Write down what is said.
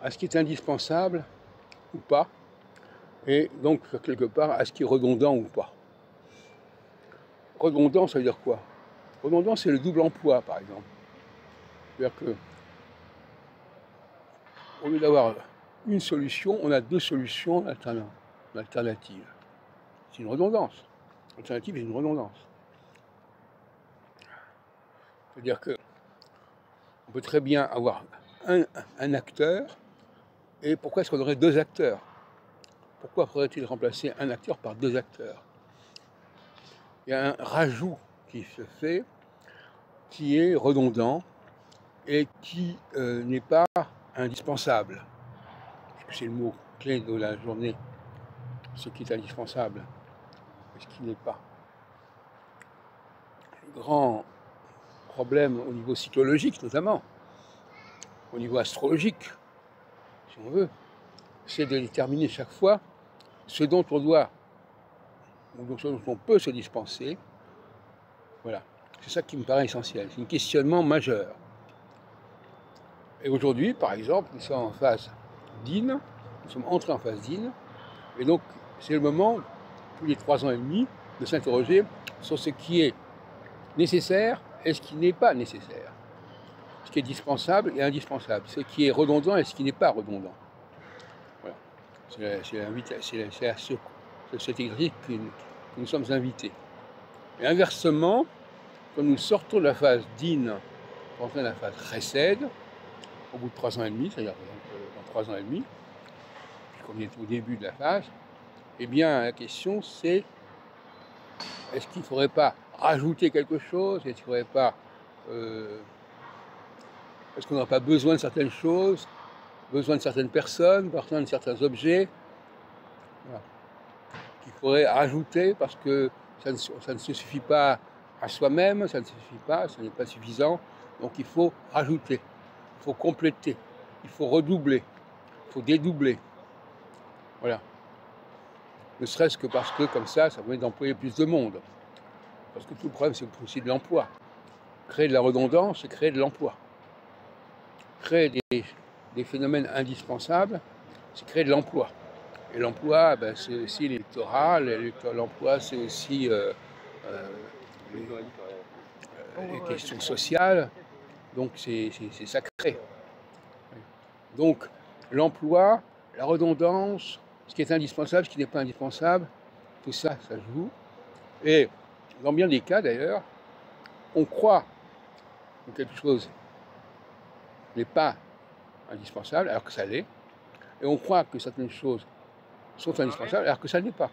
à ce qui est indispensable ou pas, et donc quelque part à ce qui est redondant ou pas. Redondant, ça veut dire quoi? Redondant, c'est le double emploi, par exemple. C'est-à-dire que, au lieu d'avoir une solution, on a deux solutions alternatives. C'est une redondance. L'alternative est une redondance. C'est-à-dire que on peut très bien avoir un acteur, et pourquoi est-ce qu'on aurait deux acteurs? Pourquoi faudrait-il remplacer un acteur par deux acteurs? Il y a un rajout qui se fait, qui est redondant et qui n'est pas indispensable. C'est le mot clé de la journée. Ce qui est indispensable et ce qui n'est pas. Le grand problème au niveau psychologique notamment, au niveau astrologique, si on veut, c'est de déterminer chaque fois ce dont on doit, ou ce dont on peut se dispenser. Voilà. C'est ça qui me paraît essentiel. C'est un questionnement majeur. Et aujourd'hui, par exemple, nous sommes en phase d'In, nous sommes entrés en phase d'In, et donc c'est le moment, tous les 3 ans et demi, de s'interroger sur ce qui est nécessaire et ce qui n'est pas nécessaire. Ce qui est dispensable et indispensable. Ce qui est redondant et ce qui n'est pas redondant. Voilà. C'est à cet exercice que nous sommes invités. Et inversement, quand nous sortons de la phase d'In, pour entrer dans la phase Chesed, au bout de 3 ans et demi, c'est-à-dire dans 3 ans et demi, puisqu'on est au début de la phase, eh bien la question c'est, est-ce qu'il ne faudrait pas rajouter quelque chose? Est-ce qu'il faudrait pas... est-ce qu'on n'a pas besoin de certaines choses, besoin de certaines personnes, besoin de certains objets, voilà, qu'il faudrait rajouter parce que ça ne se suffit pas à soi-même, ça ne suffit pas, ça n'est pas suffisant, donc il faut rajouter, il faut compléter, il faut redoubler, il faut dédoubler, voilà. Ne serait-ce que parce que comme ça permet d'employer plus de monde, parce que tout le problème c'est aussi de l'emploi. Créer de la redondance, c'est créer de l'emploi. Créer des phénomènes indispensables, c'est créer de l'emploi. Et l'emploi, ben, c'est aussi l'électoral, l'emploi c'est aussi les questions sociales, donc c'est sacré. Donc l'emploi, la redondance, ce qui est indispensable, ce qui n'est pas indispensable, tout ça, ça joue. Et dans bien des cas d'ailleurs, on croit que quelque chose n'est pas indispensable alors que ça l'est, et on croit que certaines choses sont indispensables alors que ça n'est pas.